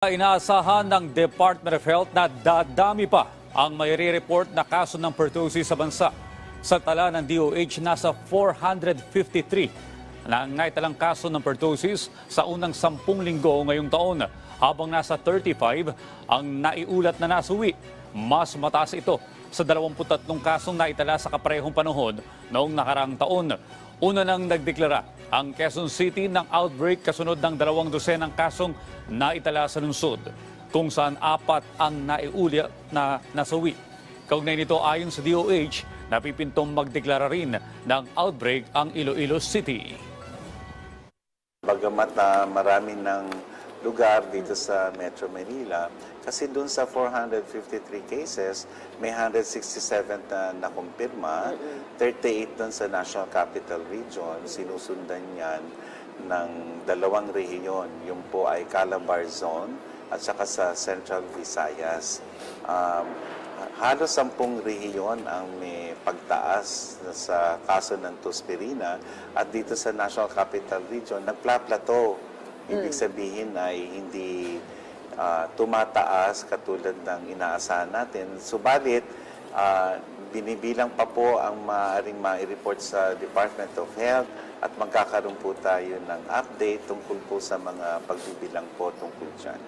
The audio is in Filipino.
Inaasahan ng Department of Health na dadami pa ang maire-report na kaso ng pertussis sa bansa. Sa tala ng DOH, nasa 453 na ang naitalang kaso ng pertussis sa unang 10 linggo ngayong taon, habang nasa 35 ang naiulat na nasuwi. Mas mataas ito sa 23 kasong naitala sa kaparehong panahon noong nakaraang taon. Una nang nagdeklara ang Quezon City ng outbreak kasunod ng 200 ng kasong naitala sa lungsod, kung saan 4 ang naiulat na nasawi. Kaugnay nito, ayon sa DOH, napipintong magdeklara rin ng outbreak ang Iloilo City. Bagamat marami ng lugar dito sa Metro Manila, kasi dun sa 453 cases, may 167 na nakumpirma, 38 dun sa National Capital Region, sinusundan yan ng 2 rehiyon. Yung po ay Calabar Zone at saka sa Central Visayas. Halos 10 rehiyon ang may pagtaas sa kaso ng Tuspirina, at dito sa National Capital Region, nagpla-plateau. Ibig sabihin ay hindi tumataas katulad ng inaasahan natin. Subalit, binibilang pa po ang maaaring ma-report sa Department of Health, at magkakaroon po tayo ng update tungkol po sa mga pagbibilang po tungkol dyan.